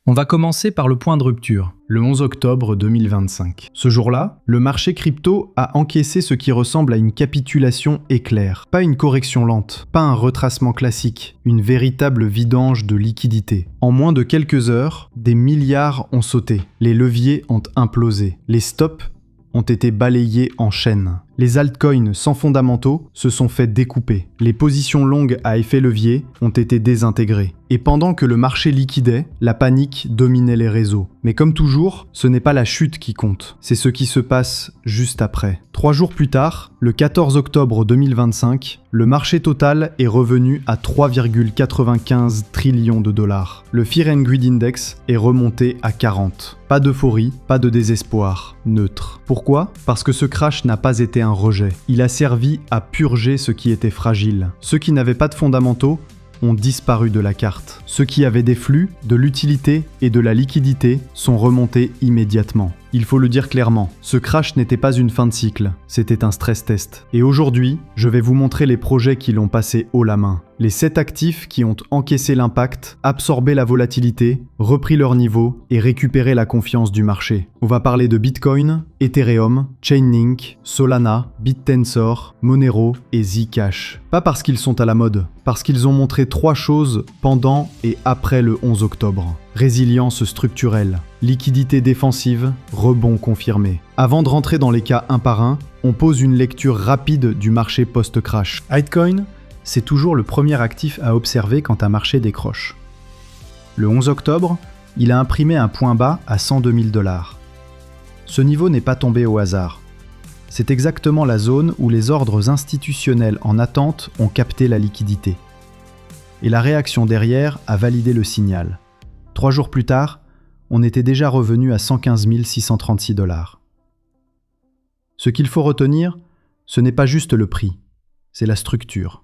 On va commencer par le point de rupture, le 11 octobre 2025. Ce jour-là, le marché crypto a encaissé ce qui ressemble à une capitulation éclair. Pas une correction lente, pas un retracement classique, une véritable vidange de liquidités. En moins de quelques heures, des milliards ont sauté, les leviers ont implosé, les stops ont été balayés en chaîne. Les altcoins sans fondamentaux se sont fait découper. Les positions longues à effet levier ont été désintégrées. Et pendant que le marché liquidait, la panique dominait les réseaux. Mais comme toujours, ce n'est pas la chute qui compte, c'est ce qui se passe juste après. 3 jours plus tard, le 14 octobre 2025, le marché total est revenu à 3,95 trillions de dollars. Le Fear and Greed Index est remonté à 40. Pas d'euphorie, pas de désespoir, neutre. Pourquoi ? Parce que ce crash n'a pas été un rejet. Il a servi à purger ce qui était fragile. Ceux qui n'avaient pas de fondamentaux ont disparu de la carte. Ceux qui avaient des flux, de l'utilité et de la liquidité sont remontés immédiatement. Il faut le dire clairement, ce crash n'était pas une fin de cycle, c'était un stress test. Et aujourd'hui, je vais vous montrer les projets qui l'ont passé haut la main. Les 7 actifs qui ont encaissé l'impact, absorbé la volatilité, repris leur niveau et récupéré la confiance du marché. On va parler de Bitcoin, Ethereum, Chainlink, Solana, BitTensor, Monero et Zcash. Pas parce qu'ils sont à la mode, parce qu'ils ont montré 3 choses pendant et après le 11 octobre. Résilience structurelle, liquidité défensive, rebond confirmé. Avant de rentrer dans les cas un par un, on pose une lecture rapide du marché post-crash. Bitcoin, c'est toujours le premier actif à observer quand un marché décroche. Le 11 octobre, il a imprimé un point bas à 102 000 $. Ce niveau n'est pas tombé au hasard. C'est exactement la zone où les ordres institutionnels en attente ont capté la liquidité. Et la réaction derrière a validé le signal. 3 jours plus tard, on était déjà revenu à 115 636 $. Ce qu'il faut retenir, ce n'est pas juste le prix, c'est la structure.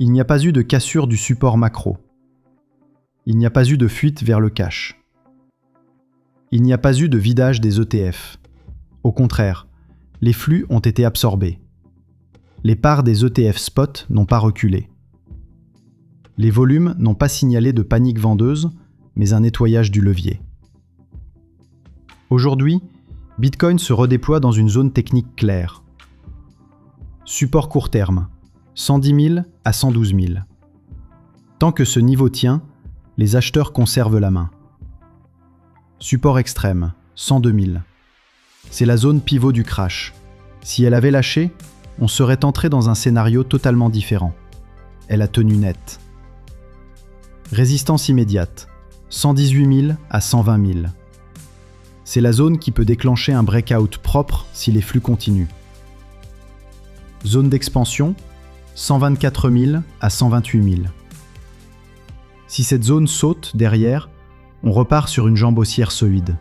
Il n'y a pas eu de cassure du support macro. Il n'y a pas eu de fuite vers le cash. Il n'y a pas eu de vidage des ETF. Au contraire, les flux ont été absorbés. Les parts des ETF spot n'ont pas reculé. Les volumes n'ont pas signalé de panique vendeuse, mais un nettoyage du levier. Aujourd'hui, Bitcoin se redéploie dans une zone technique claire. Support court terme, 110 000 à 112 000. Tant que ce niveau tient, les acheteurs conservent la main. Support extrême, 102 000. C'est la zone pivot du crash. Si elle avait lâché, on serait entré dans un scénario totalement différent. Elle a tenu net. Résistance immédiate, 118 000 à 120 000. C'est la zone qui peut déclencher un breakout propre si les flux continuent. Zone d'expansion, 124 000 à 128 000. Si cette zone saute derrière, on repart sur une jambe haussière solide.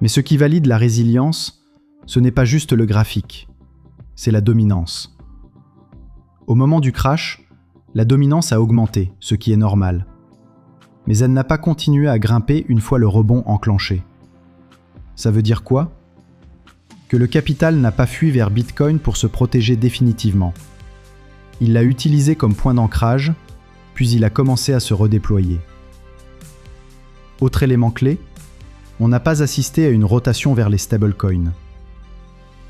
Mais ce qui valide la résilience, ce n'est pas juste le graphique, c'est la dominance. Au moment du crash, la dominance a augmenté, ce qui est normal. Mais elle n'a pas continué à grimper une fois le rebond enclenché. Ça veut dire quoi ? Que le capital n'a pas fui vers Bitcoin pour se protéger définitivement. Il l'a utilisé comme point d'ancrage, puis il a commencé à se redéployer. Autre élément clé, on n'a pas assisté à une rotation vers les stablecoins.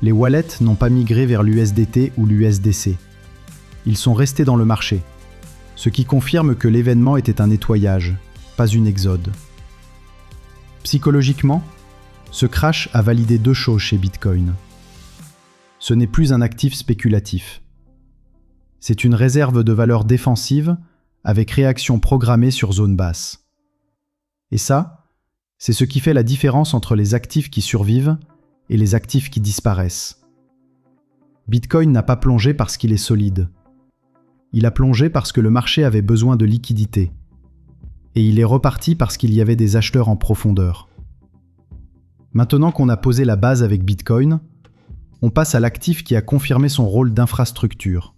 Les wallets n'ont pas migré vers l'USDT ou l'USDC. Ils sont restés dans le marché, ce qui confirme que l'événement était un nettoyage, pas une exode. Psychologiquement, ce crash a validé 2 choses chez Bitcoin. Ce n'est plus un actif spéculatif. C'est une réserve de valeur défensive avec réaction programmée sur zone basse. Et ça, c'est ce qui fait la différence entre les actifs qui survivent et les actifs qui disparaissent. Bitcoin n'a pas plongé parce qu'il est solide. Il a plongé parce que le marché avait besoin de liquidité. Et il est reparti parce qu'il y avait des acheteurs en profondeur. Maintenant qu'on a posé la base avec Bitcoin, on passe à l'actif qui a confirmé son rôle d'infrastructure.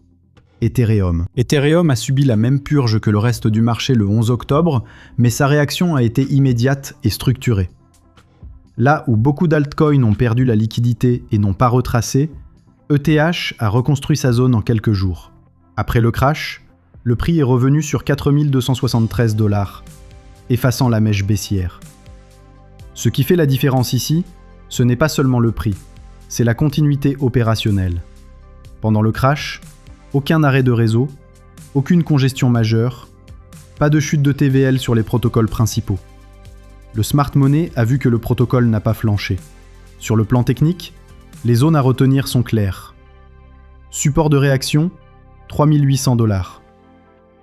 Ethereum. Ethereum a subi la même purge que le reste du marché le 11 octobre, mais sa réaction a été immédiate et structurée. Là où beaucoup d'altcoins ont perdu la liquidité et n'ont pas retracé, ETH a reconstruit sa zone en quelques jours. Après le crash, le prix est revenu sur 4 273 $. effaçant la mèche baissière. Ce qui fait la différence ici, ce n'est pas seulement le prix, c'est la continuité opérationnelle. Pendant le crash, aucun arrêt de réseau, aucune congestion majeure, pas de chute de TVL sur les protocoles principaux. Le Smart Money a vu que le protocole n'a pas flanché. Sur le plan technique, les zones à retenir sont claires. Support de réaction, 3800 $.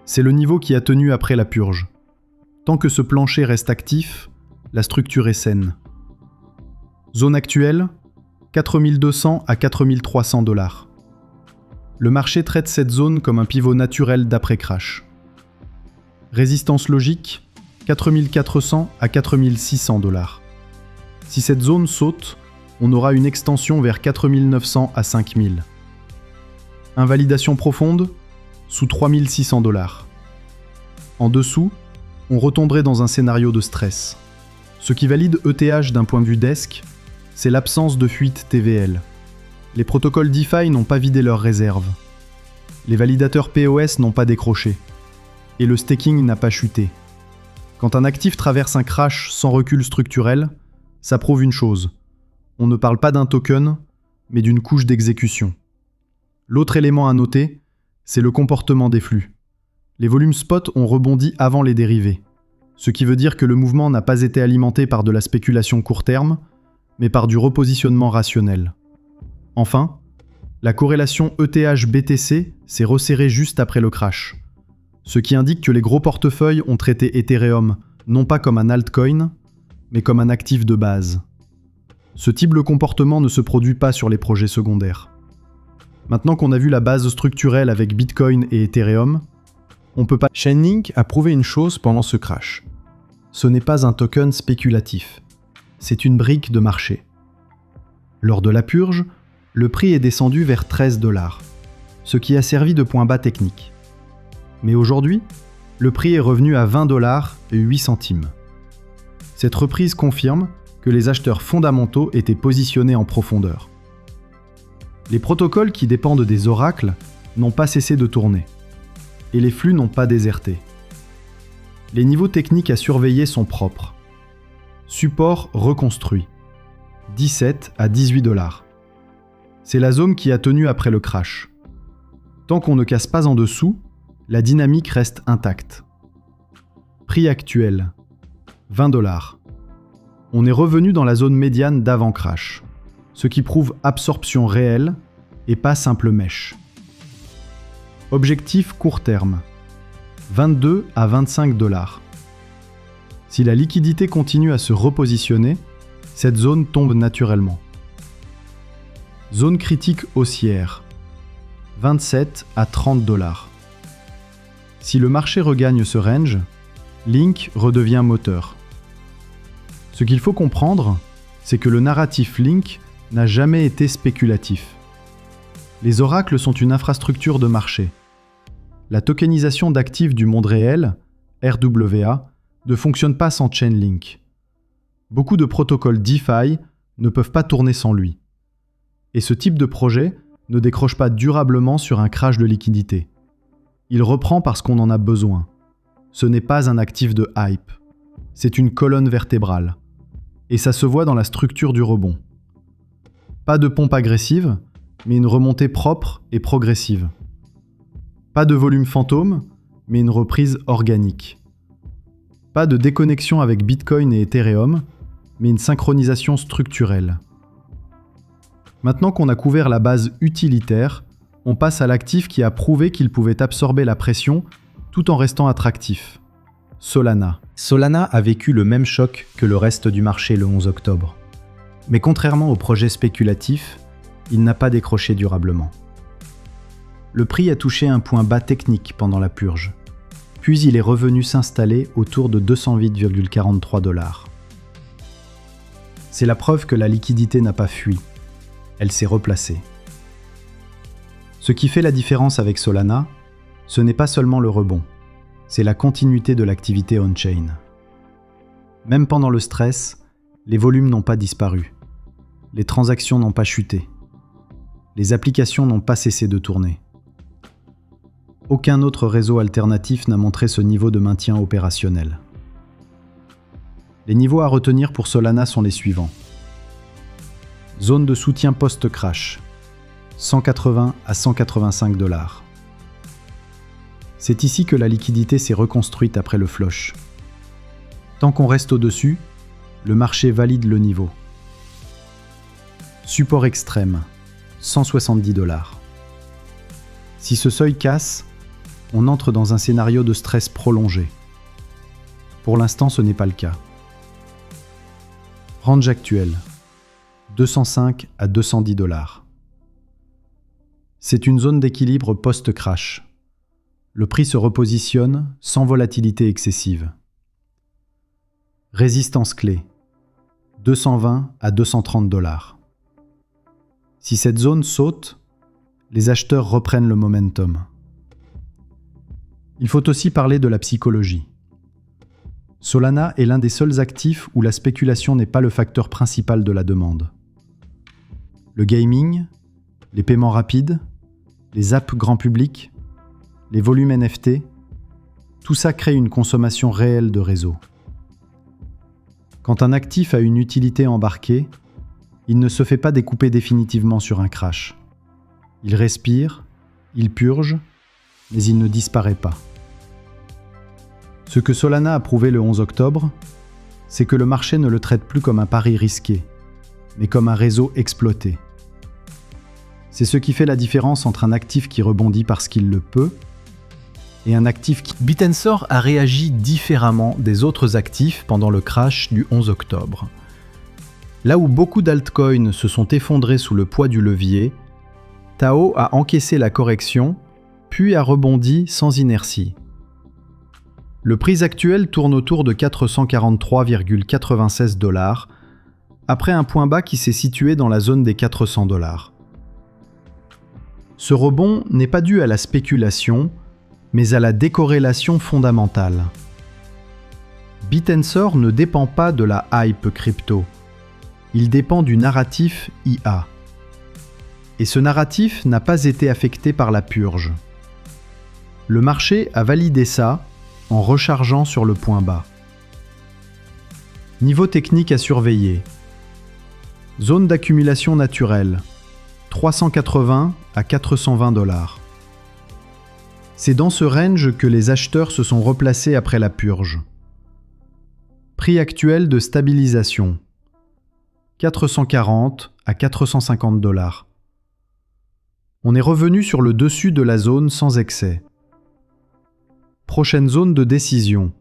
C'est le niveau qui a tenu après la purge. Tant que ce plancher reste actif, la structure est saine. Zone actuelle, 4200 à 4300 $. Le marché traite cette zone comme un pivot naturel d'après-crash. Résistance logique, 4400 à 4600 $. Si cette zone saute, on aura une extension vers 4900 à 5000. Invalidation profonde, sous 3600 $. En dessous, on retomberait dans un scénario de stress. Ce qui valide ETH d'un point de vue desk, c'est l'absence de fuite TVL. Les protocoles DeFi n'ont pas vidé leurs réserves. Les validateurs POS n'ont pas décroché. Et le staking n'a pas chuté. Quand un actif traverse un crash sans recul structurel, ça prouve une chose. On ne parle pas d'un token, mais d'une couche d'exécution. L'autre élément à noter, c'est le comportement des flux. Les volumes spot ont rebondi avant les dérivés, ce qui veut dire que le mouvement n'a pas été alimenté par de la spéculation court terme, mais par du repositionnement rationnel. Enfin, la corrélation ETH-BTC s'est resserrée juste après le crash, ce qui indique que les gros portefeuilles ont traité Ethereum non pas comme un altcoin, mais comme un actif de base. Ce type de comportement ne se produit pas sur les projets secondaires. Maintenant qu'on a vu la base structurelle avec Bitcoin et Ethereum, on peut pas... Chainlink a prouvé une chose pendant ce crash. Ce n'est pas un token spéculatif, c'est une brique de marché. Lors de la purge, le prix est descendu vers 13 $, ce qui a servi de point bas technique. Mais aujourd'hui, le prix est revenu à 20 $ et 8 centimes. Cette reprise confirme que les acheteurs fondamentaux étaient positionnés en profondeur. Les protocoles qui dépendent des oracles n'ont pas cessé de tourner, et les flux n'ont pas déserté. Les niveaux techniques à surveiller sont propres. Support reconstruit, 17 à 18 $. C'est la zone qui a tenu après le crash. Tant qu'on ne casse pas en dessous, la dynamique reste intacte. Prix actuel, 20 $. On est revenu dans la zone médiane d'avant-crash, ce qui prouve absorption réelle et pas simple mèche. Objectif court terme, 22 à 25 $. Si la liquidité continue à se repositionner, cette zone tombe naturellement. Zone critique haussière, 27 à 30 $. Si le marché regagne ce range, Link redevient moteur. Ce qu'il faut comprendre, c'est que le narratif Link n'a jamais été spéculatif. Les oracles sont une infrastructure de marché. La tokenisation d'actifs du monde réel, RWA, ne fonctionne pas sans Chainlink. Beaucoup de protocoles DeFi ne peuvent pas tourner sans lui. Et ce type de projet ne décroche pas durablement sur un crash de liquidité. Il reprend parce qu'on en a besoin. Ce n'est pas un actif de hype. C'est une colonne vertébrale. Et ça se voit dans la structure du rebond. Pas de pompe agressive, mais une remontée propre et progressive. Pas de volume fantôme, mais une reprise organique. Pas de déconnexion avec Bitcoin et Ethereum, mais une synchronisation structurelle. Maintenant qu'on a couvert la base utilitaire, on passe à l'actif qui a prouvé qu'il pouvait absorber la pression tout en restant attractif. Solana. Solana a vécu le même choc que le reste du marché le 11 octobre. Mais contrairement au projet spéculatif, il n'a pas décroché durablement. Le prix a touché un point bas technique pendant la purge, puis il est revenu s'installer autour de 208,43 $. C'est la preuve que la liquidité n'a pas fui, elle s'est replacée. Ce qui fait la différence avec Solana, ce n'est pas seulement le rebond, c'est la continuité de l'activité on-chain. Même pendant le stress, les volumes n'ont pas disparu, les transactions n'ont pas chuté, les applications n'ont pas cessé de tourner. Aucun autre réseau alternatif n'a montré ce niveau de maintien opérationnel. Les niveaux à retenir pour Solana sont les suivants. Zone de soutien post-crash, 180 à 185 $. C'est ici que la liquidité s'est reconstruite après le flush. Tant qu'on reste au-dessus, le marché valide le niveau. Support extrême, 170 $. Si ce seuil casse, on entre dans un scénario de stress prolongé. Pour l'instant, ce n'est pas le cas. Range actuel, 205 à 210 $. C'est une zone d'équilibre post-crash. Le prix se repositionne sans volatilité excessive. Résistance clé, 220 à 230 $. Si cette zone saute, les acheteurs reprennent le momentum. Il faut aussi parler de la psychologie. Solana est l'un des seuls actifs où la spéculation n'est pas le facteur principal de la demande. Le gaming, les paiements rapides, les apps grand public, les volumes NFT, tout ça crée une consommation réelle de réseau. Quand un actif a une utilité embarquée, il ne se fait pas découper définitivement sur un crash. Il respire, il purge, mais il ne disparaît pas. Ce que Solana a prouvé le 11 octobre, c'est que le marché ne le traite plus comme un pari risqué, mais comme un réseau exploité. C'est ce qui fait la différence entre un actif qui rebondit parce qu'il le peut et un actif qui... BitTensor a réagi différemment des autres actifs pendant le crash du 11 octobre. Là où beaucoup d'altcoins se sont effondrés sous le poids du levier, Tao a encaissé la correction, puis a rebondi sans inertie. Le prix actuel tourne autour de 443,96 $, après un point bas qui s'est situé dans la zone des 400 $. Ce rebond n'est pas dû à la spéculation, mais à la décorrélation fondamentale. BitTensor ne dépend pas de la hype crypto, il dépend du narratif IA. Et ce narratif n'a pas été affecté par la purge. Le marché a validé ça en rechargeant sur le point bas. Niveau technique à surveiller. Zone d'accumulation naturelle, 380 à 420 $. C'est dans ce range que les acheteurs se sont replacés après la purge. Prix actuel de stabilisation, 440 à 450 $. On est revenu sur le dessus de la zone sans excès. Prochaine zone de décision,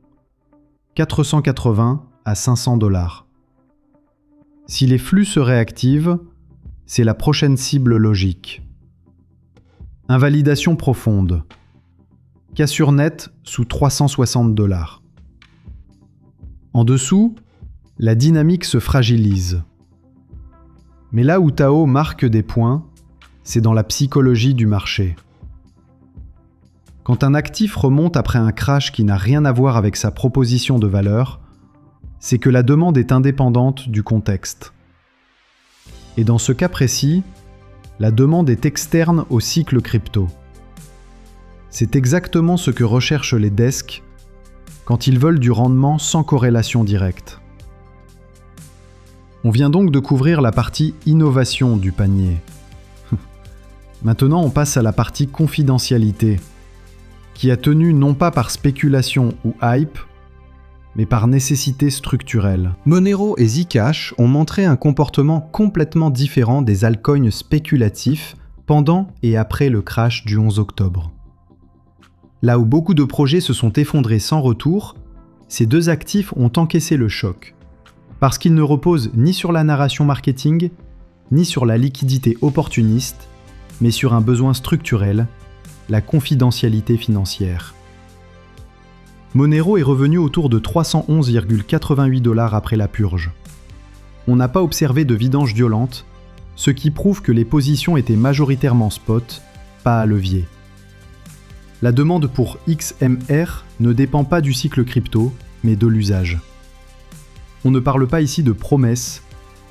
480 à 500 $. Si les flux se réactivent, c'est la prochaine cible logique. Invalidation profonde. Cassure nette sous 360 $. En dessous, la dynamique se fragilise. Mais là où Tao marque des points, c'est dans la psychologie du marché. Quand un actif remonte après un crash qui n'a rien à voir avec sa proposition de valeur, c'est que la demande est indépendante du contexte. Et dans ce cas précis, la demande est externe au cycle crypto. C'est exactement ce que recherchent les desks quand ils veulent du rendement sans corrélation directe. On vient donc de couvrir la partie innovation du panier. Maintenant, on passe à la partie confidentialité, qui a tenu non pas par spéculation ou hype, mais par nécessité structurelle. Monero et Zcash ont montré un comportement complètement différent des altcoins spéculatifs pendant et après le crash du 11 octobre. Là où beaucoup de projets se sont effondrés sans retour, ces deux actifs ont encaissé le choc, parce qu'ils ne reposent ni sur la narration marketing, ni sur la liquidité opportuniste, mais sur un besoin structurel, la confidentialité financière. Monero est revenu autour de 311,88 $ après la purge. On n'a pas observé de vidange violente, ce qui prouve que les positions étaient majoritairement spot, pas à levier. La demande pour XMR ne dépend pas du cycle crypto, mais de l'usage. On ne parle pas ici de promesses,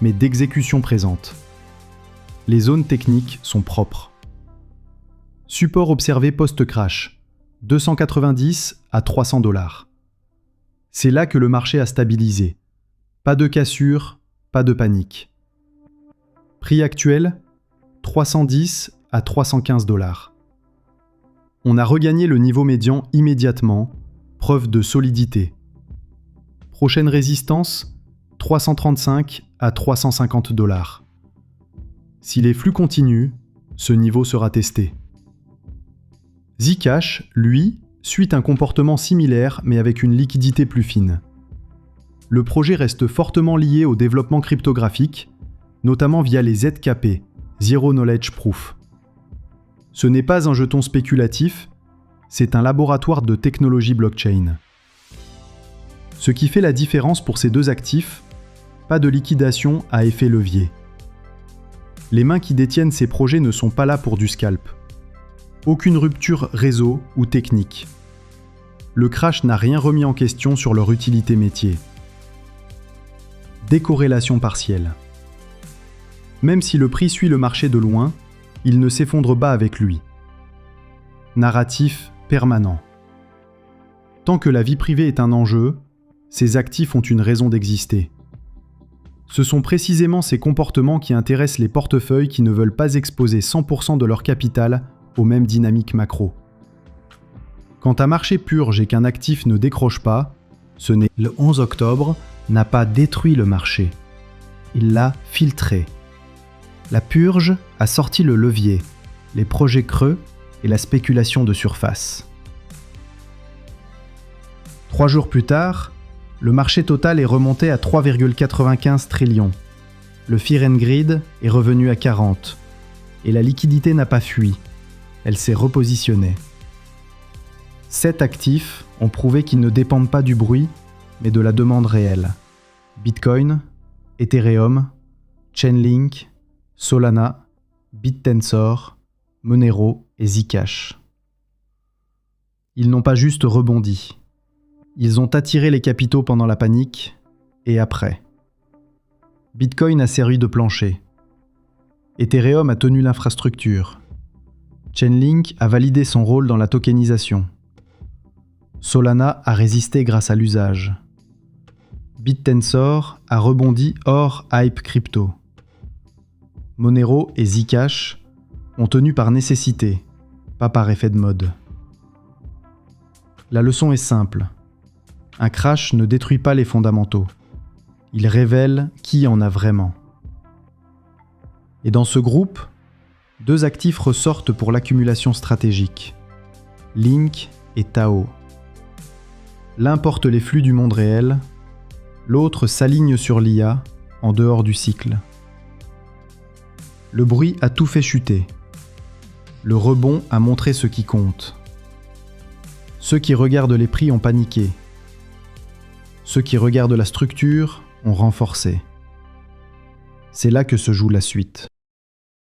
mais d'exécution présente. Les zones techniques sont propres. Support observé post-crash, 290 à 300 $. C'est là que le marché a stabilisé, Pas de cassure, pas de panique. Prix actuel, 310 à 315 $. On a regagné le niveau médian immédiatement, preuve de solidité. Prochaine résistance, 335 à 350 $. Si les flux continuent, ce niveau sera testé. Zcash, lui, suit un comportement similaire mais avec une liquidité plus fine. Le projet reste fortement lié au développement cryptographique, notamment via les ZKP, Zero Knowledge Proof. Ce n'est pas un jeton spéculatif, c'est un laboratoire de technologie blockchain. Ce qui fait la différence pour ces deux actifs, pas de liquidation à effet levier. Les mains qui détiennent ces projets ne sont pas là pour du scalp. Aucune rupture réseau ou technique. Le crash n'a rien remis en question sur leur utilité métier. Décorrélation partielle. Même si le prix suit le marché de loin, il ne s'effondre pas avec lui. Narratif permanent. Tant que la vie privée est un enjeu, ces actifs ont une raison d'exister. Ce sont précisément ces comportements qui intéressent les portefeuilles qui ne veulent pas exposer 100% de leur capital aux mêmes dynamiques macro. Quand un marché purge et qu'un actif ne décroche pas, ce n'est le 11 octobre n'a pas détruit le marché. Il l'a filtré. La purge a sorti le levier, les projets creux et la spéculation de surface. 3 jours plus tard, le marché total est remonté à 3,95 trillions. Le Fear and Greed est revenu à 40. Et la liquidité n'a pas fui. Elle s'est repositionnée. 7 actifs ont prouvé qu'ils ne dépendent pas du bruit, mais de la demande réelle. Bitcoin, Ethereum, Chainlink, Solana, BitTensor, Monero et Zcash. Ils n'ont pas juste rebondi. Ils ont attiré les capitaux pendant la panique et après. Bitcoin a servi de plancher. Ethereum a tenu l'infrastructure. Chainlink a validé son rôle dans la tokenisation. Solana a résisté grâce à l'usage. BitTensor a rebondi hors hype crypto. Monero et Zcash ont tenu par nécessité, pas par effet de mode. La leçon est simple. Un crash ne détruit pas les fondamentaux. Il révèle qui en a vraiment. Et dans ce groupe, 2 actifs ressortent pour l'accumulation stratégique. Link et Tao. L'un porte les flux du monde réel, l'autre s'aligne sur l'IA, en dehors du cycle. Le bruit a tout fait chuter. Le rebond a montré ce qui compte. Ceux qui regardent les prix ont paniqué. Ceux qui regardent la structure ont renforcé. C'est là que se joue la suite.